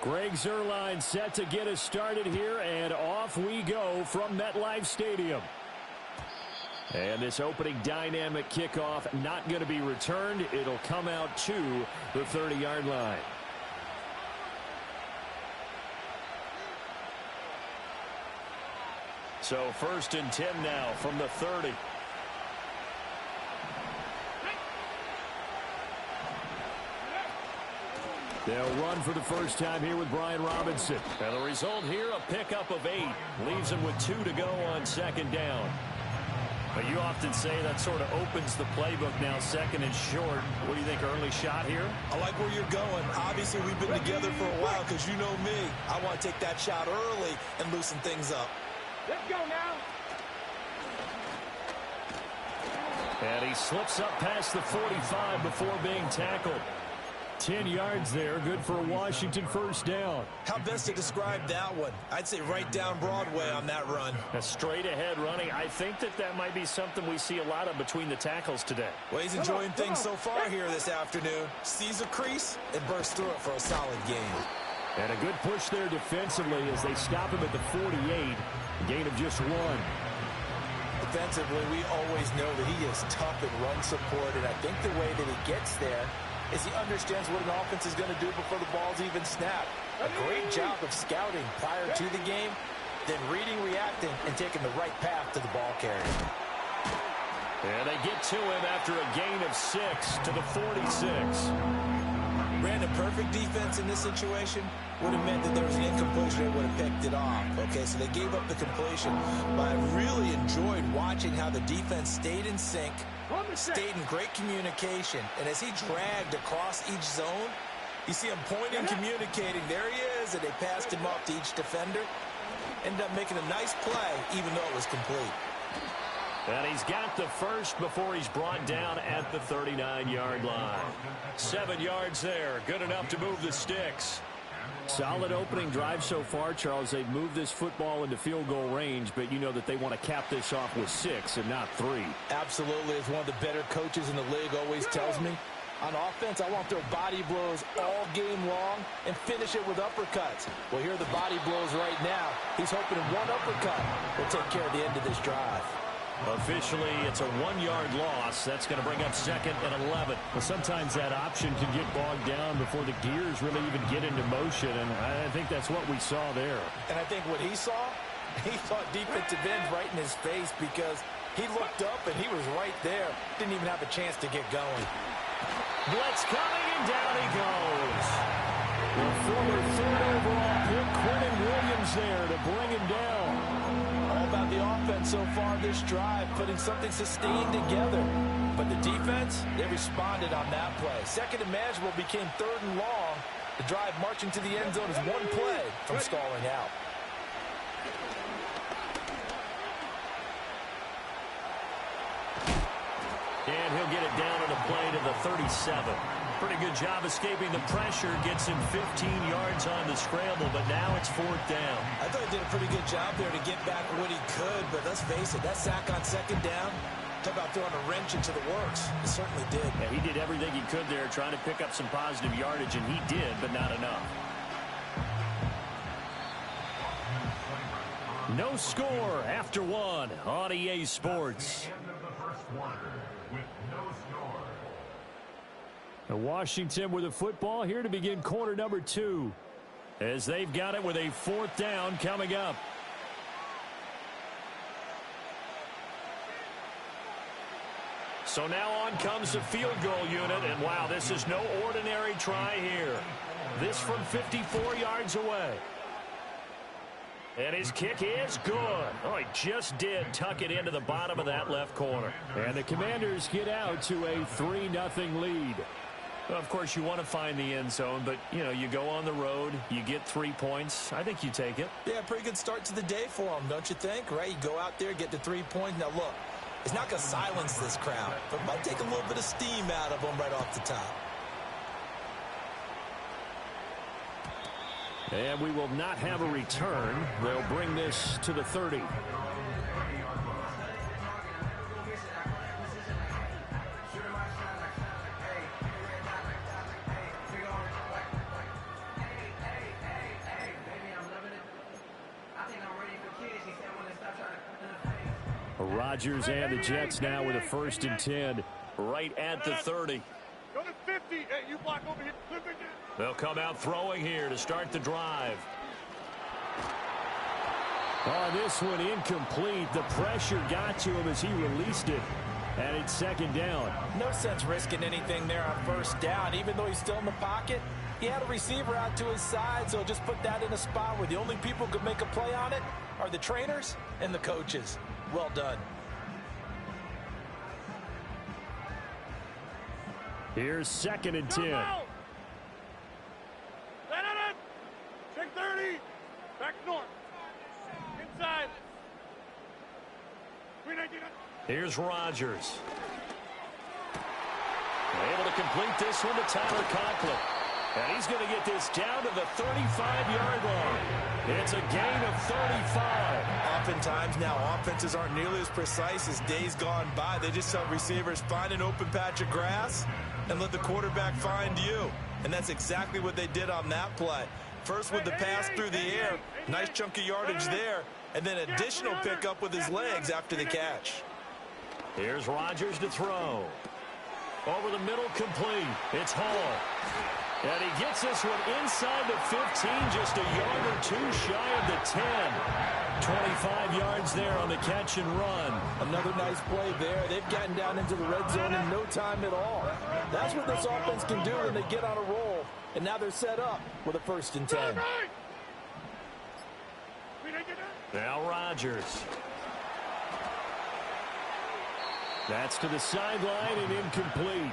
Greg Zuerlein set to get us started here, and off we go from MetLife Stadium. And this opening dynamic kickoff not going to be returned. It'll come out to the 30-yard line. So 1st and 10 now from the 30. They'll run for the first time here with Brian Robinson. And the result here, a pickup of 8. Leaves them with 2 to go on 2nd down. But you often say that sort of opens the playbook now, 2nd and short. What do you think, early shot here? I like where you're going. Obviously, we've been together for a while because you know me. I want to take that shot early and loosen things up. Let's go now. And he slips up past the 45 before being tackled. 10 yards there, good for a Washington 1st down. How best to describe that one? I'd say right down Broadway on that run. A straight ahead running. I think that might be something we see a lot of between the tackles today. Well, he's enjoying things so far here this afternoon. Sees a crease and bursts through it for a solid gain. And a good push there defensively as they stop him at the 48. A gain of just 1. Defensively, we always know that he is tough in run support, and I think the way that he gets there is he understands what an offense is going to do before the ball's even snapped. A great job of scouting prior to the game, then reading, reacting, and taking the right path to the ball carrier. And they get to him after a gain of 6 to the 46. Brandon, perfect defense in this situation would have meant that there was an incompletion. They would have picked it off. Okay, so they gave up the completion. But I really enjoyed watching how the defense stayed in sync, stayed in great communication. And as he dragged across each zone, you see him pointing, communicating. There he is, and they passed him off to each defender. Ended up making a nice play, even though it was complete. And he's got the first before he's brought down at the 39-yard line. 7 yards there. Good enough to move the sticks. Solid opening drive so far, Charles. They've moved this football into field goal range, but you know that they want to cap this off with 6 and not 3. Absolutely. As one of the better coaches in the league always tells me, on offense, I want to throw body blows all game long and finish it with uppercuts. Well, here are the body blows right now. He's hoping one uppercut will take care of the end of this drive. Officially, it's a 1-yard loss. That's going to bring up 2nd and 11. Well, sometimes that option can get bogged down before the gears really even get into motion, and I think that's what we saw there. And I think what he saw defensive ends right in his face because he looked up and he was right there. Didn't even have a chance to get going. Blitz coming, and down he goes. The former 3rd overall pick, Quentin Williams there to bring him down. All about the offense so far this drive, putting something sustained together. But the defense, they responded on that play. 2nd and manageable became 3rd and long. The drive marching to the end zone is one play from stalling out. And he'll get it down on a play to the 37. Pretty good job escaping the pressure. Gets him 15 yards on the scramble, but now it's 4th down. I thought he did a pretty good job there to get back what he could, but let's face it, that sack on 2nd down, talk about throwing a wrench into the works. It certainly did. Yeah, he did everything he could there, trying to pick up some positive yardage, and he did, but not enough. No score after 1 on EA Sports. And Washington with the football here to begin quarter number 2. As they've got it with a 4th down coming up. So now on comes the field goal unit. And wow, this is no ordinary try here. This from 54 yards away. And his kick is good. Oh, he just did tuck it into the bottom of that left corner. And the Commanders get out to a 3-0 lead. Well, of course, you want to find the end zone, but, you know, you go on the road, you get 3 points. I think you take it. Yeah, pretty good start to the day for them, don't you think? Right? You go out there, get to 3 points. Now, look, it's not going to silence this crowd, but it might take a little bit of steam out of them right off the top. And we will not have a return. They'll bring this to the 30. Rodgers and the Jets now with a 1st and 10 right at the 30. Go to 50. Hey, you block over here. They'll come out throwing here to start the drive. Oh, this one incomplete. The pressure got to him as he released it. And it's 2nd down. No sense risking anything there on 1st down. Even though he's still in the pocket, he had a receiver out to his side, so just put that in a spot where the only people who could make a play on it are the trainers and the coaches. Well done. Here's 2nd and 10. Check 30. Back north. Inside. Here's Rodgers. Able to complete this one to Tyler Conklin. And he's going to get this down to the 35-yard line. It's a gain of 35. Oftentimes now offenses aren't nearly as precise as days gone by. They just tell receivers, find an open patch of grass and let the quarterback find you. And that's exactly what they did on that play. First with the pass through the air, nice chunk of yardage there, and then additional pickup with his legs after the catch. Here's Rodgers to throw. Over the middle, complete. It's Hall. And he gets this one inside the 15, just a yard or two shy of the 10. 25 yards there on the catch and run. Another nice play there. They've gotten down into the red zone in no time at all. That's what this offense can do when they get on a roll. And now they're set up with a 1st and 10. Now Rodgers. That's to the sideline and incomplete.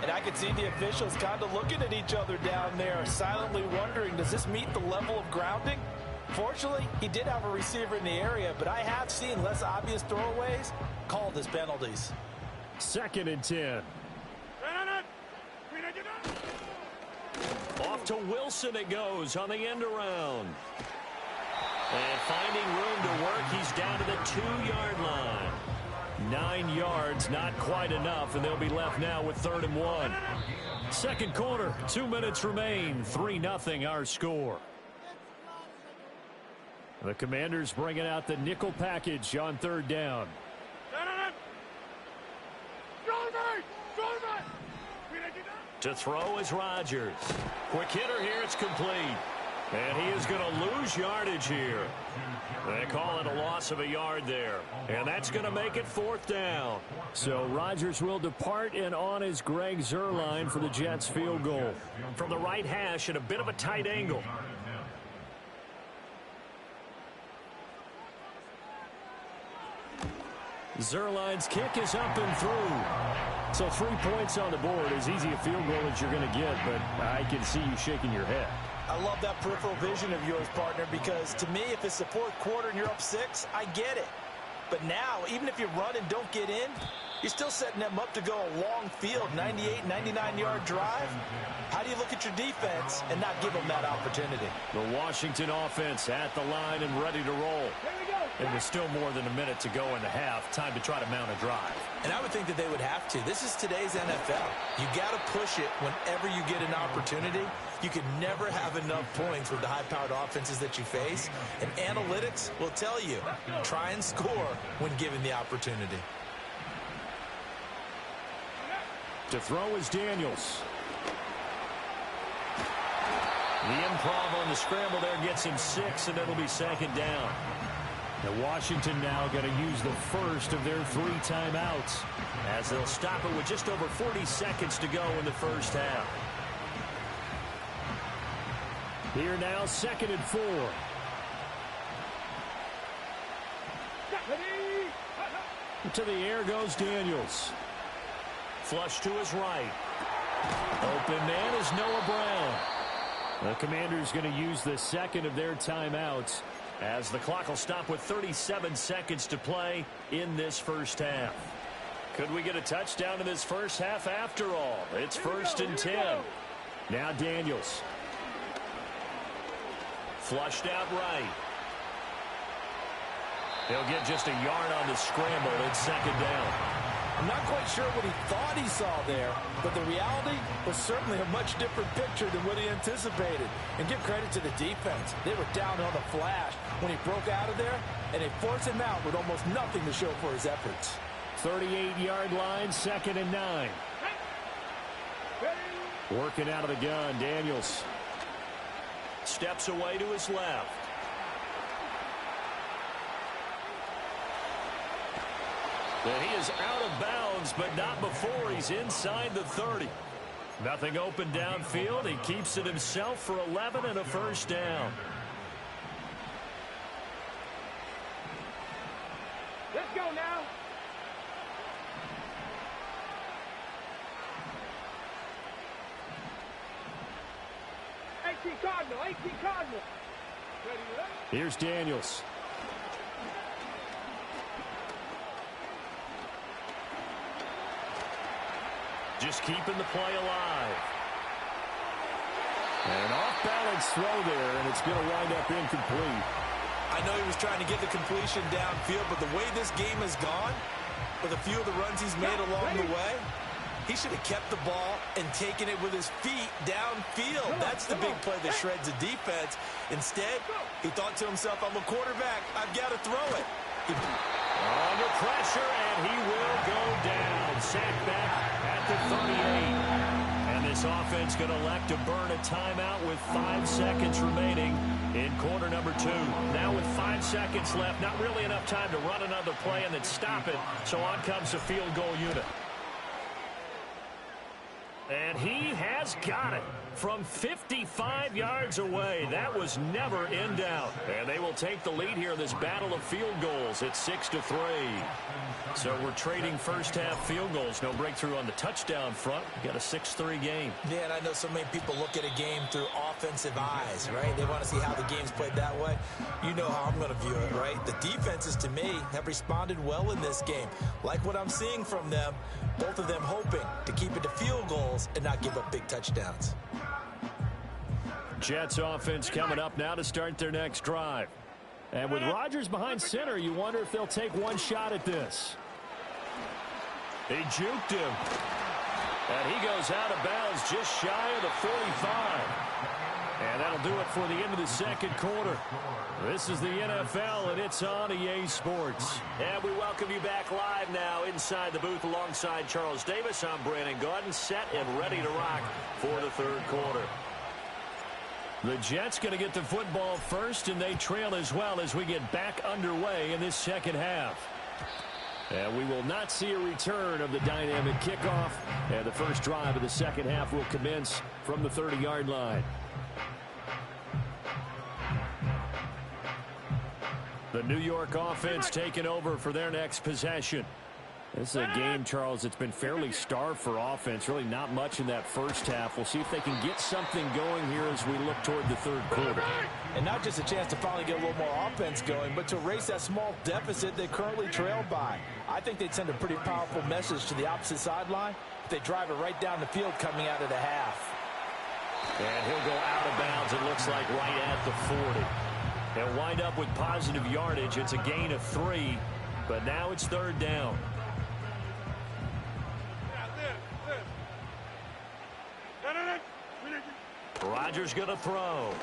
And I could see the officials kind of looking at each other down there, silently wondering, does this meet the level of grounding? Fortunately, he did have a receiver in the area, but I have seen less obvious throwaways called as penalties. 2nd and 10. Off to Wilson it goes on the end around. And finding room to work, he's down to the 2-yard line. 9 yards, not quite enough, and they'll be left now with 3rd and 1. 2nd quarter, 2 minutes remain, 3-0 our score. The Commanders bringing out the nickel package on 3rd down. To throw is Rodgers. Quick hitter here, it's complete. And he is going to lose yardage here. They call it a loss of a yard there. And that's going to make it 4th down. So Rodgers will depart, and on is Greg Zuerlein for the Jets field goal. From the right hash at a bit of a tight angle. Zuerlein's kick is up and through. So 3 points on the board, as easy a field goal as you're going to get, but I can see you shaking your head. I love that peripheral vision of yours, partner, because to me, if it's the 4th quarter and you're up 6, I get it. But now, even if you run and don't get in, you're still setting them up to go a long field, 98, 99-yard drive. How do you look at your defense and not give them that opportunity? The Washington offense at the line and ready to roll. And with still more than a minute to go in the half, time to try to mount a drive. And I would think that they would have to. This is today's NFL. You got to push it whenever you get an opportunity. You can never have enough points with the high-powered offenses that you face. And analytics will tell you, try and score when given the opportunity. To throw is Daniels. The improv on the scramble there gets him 6, and it'll be 2nd down. Now Washington now going to use the first of their 3 timeouts, as they'll stop it with just over 40 seconds to go in the first half. Here now, 2nd and 4. To the air goes Daniels. Flush to his right. Open man is Noah Brown. The Commanders going to use the 2nd of their timeouts, as the clock will stop with 37 seconds to play in this first half. Could we get a touchdown in this first half after all? It's 1st and 10. Now Daniels. Flushed out right. He'll get just a yard on the scramble. It's 2nd down. I'm not quite sure what he thought he saw there, but the reality was certainly a much different picture than what he anticipated. And give credit to the defense. They were down on the flash when he broke out of there, and they forced him out with almost nothing to show for his efforts. 38-yard line, 2nd and 9. Working out of the gun, Daniels. Steps away to his left. And he is out of bounds, but not before he's inside the 30. Nothing open downfield. He keeps it himself for 11 and a first down. Let's go now. Cardinal, 18 Cardinal. Here's Daniels. Just keeping the play alive. And an off-balance throw there, and it's going to wind up incomplete. I know he was trying to get the completion downfield, but the way this game has gone, with a few of the runs he's made along the way, he should have kept the ball and taken it with his feet downfield. That's the big play that shreds the defense. Instead, he thought to himself, I'm a quarterback. I've got to throw it. Under pressure, and he will go down. Sacked back at the 38. And this offense going to elect to burn a timeout with 5 seconds remaining in quarter number 2. Now with 5 seconds left, not really enough time to run another play and then stop it. So on comes the field goal unit. And he has got it from 55 yards away. That was never in doubt. And they will take the lead here in this battle of field goals at 6-3. So we're trading first-half field goals. No breakthrough on the touchdown front. Got a 6-3 game. Yeah, and I know so many people look at a game through offensive eyes, right? They want to see how the game's played that way. You know how I'm going to view it, right? The defenses, to me, have responded well in this game. Like what I'm seeing from them, both of them hoping to keep it to field goals and not give up big touchdowns. Jets offense coming up now to start their next drive. And with Rodgers behind center, you wonder if they'll take one shot at this. He juked him. And he goes out of bounds just shy of the 45. And that'll do it for the end of the second quarter. This is the NFL, and it's on EA Sports. And we welcome you back live now inside the booth alongside Charles Davis. I'm Brandon Gaudin, set and ready to rock for the third quarter. The Jets going to get the football first, and they trail as well as we get back underway in this second half. And we will not see a return of the dynamic kickoff. And the first drive of the second half will commence from the 30-yard line. The New York offense taking over for their next possession. This is a game, Charles, that's been fairly starved for offense. Really not much in that first half. We'll see if they can get something going here as we look toward the third quarter. And not just a chance to finally get a little more offense going, but to erase that small deficit they currently trail by. I think they'd send a pretty powerful message to the opposite sideline if they drive it right down the field coming out of the half. And he'll go out of bounds, it looks like, right at the 40. They'll wind up with positive yardage. It's a gain of 3, but now it's third down. Rodgers going to throw.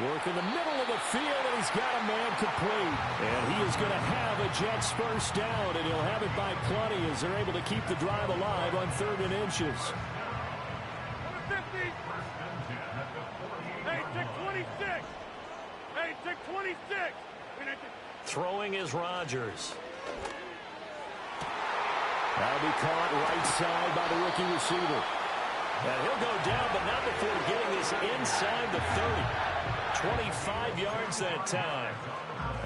Work in the middle of the field, and he's got a man complete. And he is going to have a Jets first down, and he'll have it by plenty as they're able to keep the drive alive on 3rd and inches. Hey, check 26. Hey, check 26. Throwing is Rodgers. That'll be caught right side by the rookie receiver. And he'll go down, but not before getting this inside the 30. 25 yards that time.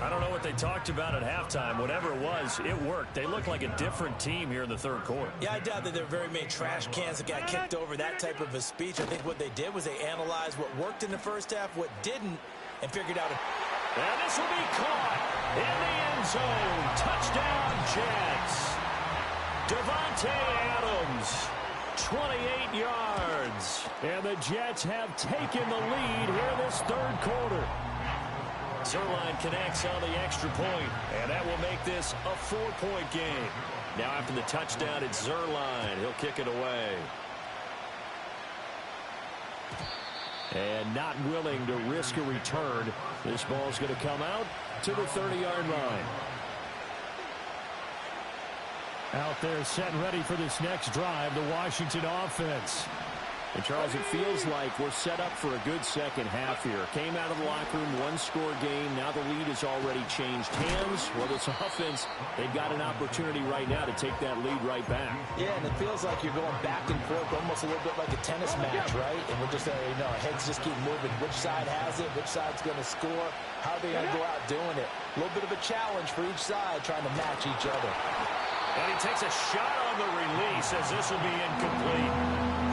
I don't know what they talked about at halftime. Whatever it was, it worked. They look like a different team here in the third quarter. Yeah, I doubt that there are very many trash cans that got kicked over, that type of a speech. I think what they did was they analyzed what worked in the first half, what didn't, and figured out. And this will be caught in the end zone. Touchdown, Jets. Devontae Adams. 28 yards. And the Jets have taken the lead here this third quarter. Zerline connects on the extra point, and that will make this a 4-point game. Now after the touchdown, it's Zerline. He'll kick it away. And not willing to risk a return. This ball's going to come out to the 30-yard line. Out there set and ready for this next drive, the Washington offense. And, Charles, it feels like we're set up for a good second half here. Came out of the locker room, one-score game. Now the lead has already changed hands. Well, this offense, they've got an opportunity right now to take that lead right back. Yeah, and it feels like you're going back and forth, almost a little bit like a tennis match, right? And we're just, our heads just keep moving. Which side has it? Which side's going to score? How are they going to go out doing it? A little bit of a challenge for each side, trying to match each other. And he takes a shot on the release as this will be incomplete.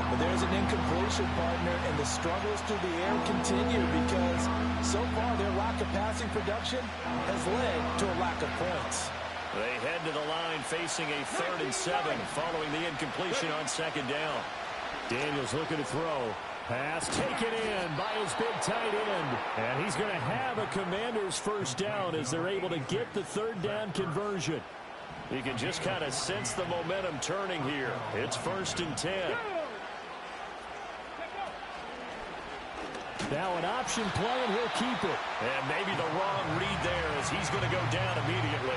But there's an incompletion, partner, and the struggles through the air continue because so far their lack of passing production has led to a lack of points. They head to the line facing a 3rd and 7 following the incompletion on 2nd down. Daniels looking to throw. Pass taken in by his big tight end. And he's going to have a Commanders first down as they're able to get the 3rd down conversion. You can just kind of sense the momentum turning here. It's 1st and 10. Now an option play, and he'll keep it. And maybe the wrong read there as he's going to go down immediately.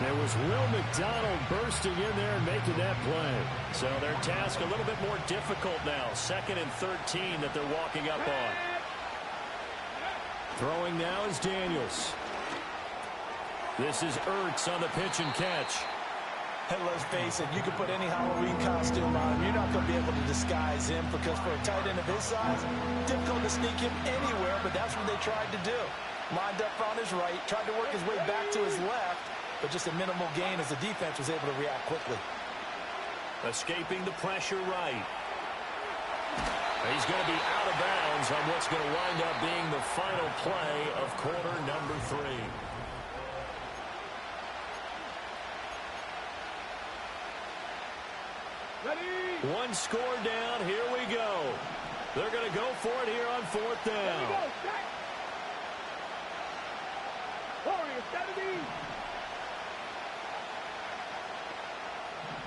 There was Will McDonald bursting in there and making that play. So their task a little bit more difficult now. 2nd and 13 that they're walking up on. Throwing now is Daniels. This is Ertz on the pitch and catch. And let's face it, you can put any Halloween costume on him. You're not going to be able to disguise him because for a tight end of his size, difficult to sneak him anywhere, but that's what they tried to do. Lined up on his right, tried to work his way back to his left, but just a minimal gain as the defense was able to react quickly. Escaping the pressure right. He's going to be out of bounds on what's going to wind up being the final play of quarter number 3. Ready? One score down. Here we go. They're going to go for it here on 4th down. Warriors, 70.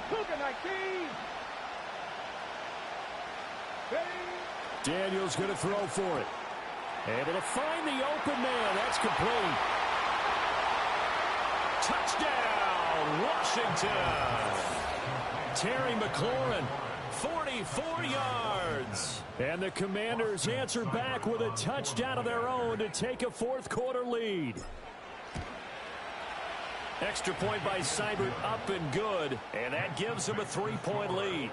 Cougar 19. Ready? Daniels going to throw for it. Able to find the open man. That's complete. Touchdown, Washington. Terry McLaurin, 44 yards. And the Commanders answer back with a touchdown of their own to take a 4th quarter lead. Extra point by Seibert up and good. And that gives them a 3-point lead.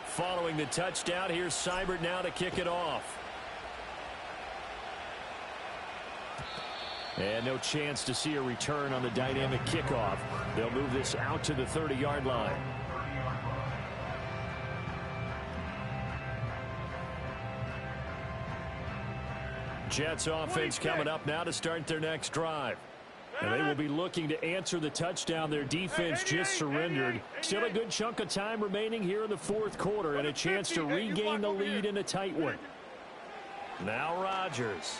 Following the touchdown, here's Seibert now to kick it off. And no chance to see a return on the dynamic kickoff. They'll move this out to the 30-yard line. Jets offense coming up now to start their next drive. And they will be looking to answer the touchdown their defense just surrendered. Still a good chunk of time remaining here in the 4th quarter and a chance to regain the lead in a tight one. Now Rodgers.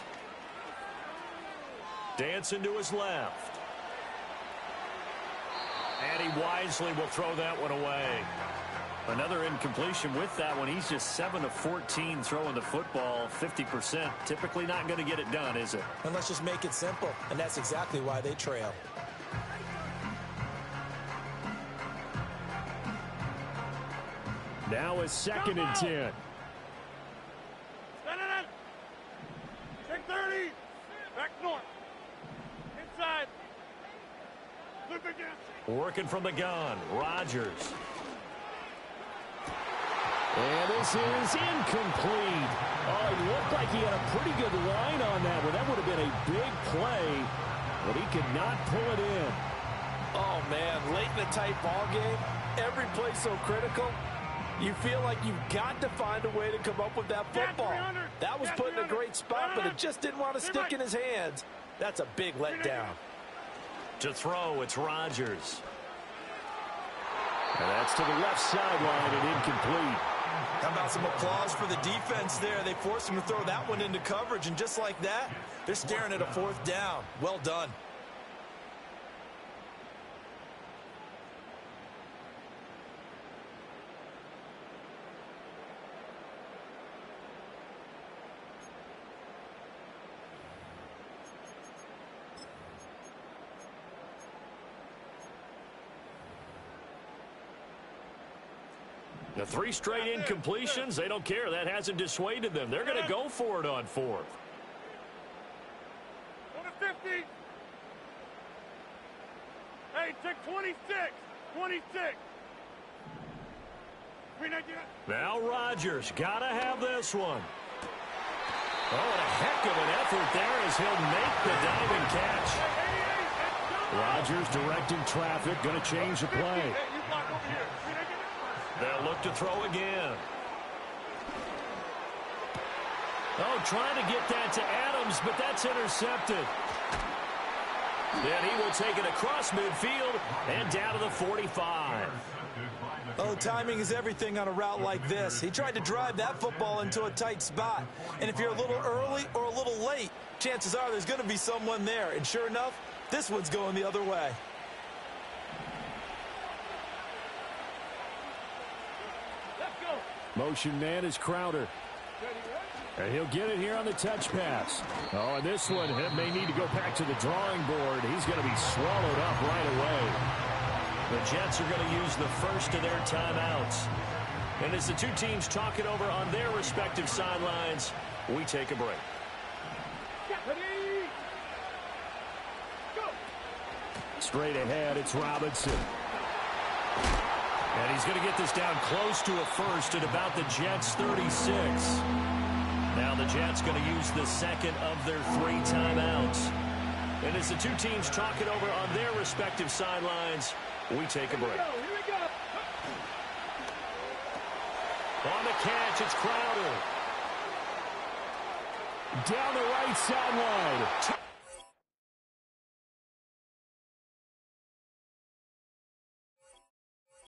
Dancing to his left. And he wisely will throw that one away. Another incompletion with that one. He's just 7 of 14 throwing the football, 50%. Typically not going to get it done, is it? And let's just make it simple, and that's exactly why they trail. Now a 2nd and 10. 630. Back north. Inside. Look again. Working from the gun. Rodgers. And this is incomplete. Oh, he looked like he had a pretty good line on that one. That would have been a big play, but he could not pull it in. Oh, man, late in a tight ball game, every play so critical. You feel like you've got to find a way to come up with that football. That was put in a great spot, but it just didn't want to stick in his hands. That's a big letdown. To throw, it's Rodgers. And that's to the left sideline and incomplete. How about some applause for the defense there? They forced him to throw that one into coverage, and just like that, they're staring at a fourth down. Well done. The 3 straight incompletions, they don't care. That hasn't dissuaded them. They're going to go for it on 4th. Go to 50. Hey, take 26. 26. Now Rodgers, got to have this one. Oh, and a heck of an effort there as he'll make the diving catch. Rodgers directing traffic, going to change the play. They'll look to throw again. Oh, trying to get that to Adams, but that's intercepted. Then he will take it across midfield and down to the 45. Oh, timing is everything on a route like this. He tried to drive that football into a tight spot. And if you're a little early or a little late, chances are there's going to be someone there. And sure enough, this one's going the other way. Motion man is Crowder. And he'll get it here on the touch pass. Oh, and this one may need to go back to the drawing board. He's going to be swallowed up right away. The Jets are going to use the first of their timeouts. And as the two teams talk it over on their respective sidelines, we take a break. Straight ahead, it's Robinson. And he's going to get this down close to a first at about the Jets' 36. Now the Jets going to use the second of their 3 timeouts. And as the two teams talk it over on their respective sidelines, we take a break. Here we go. On the catch, it's Crowder. Down the right sideline.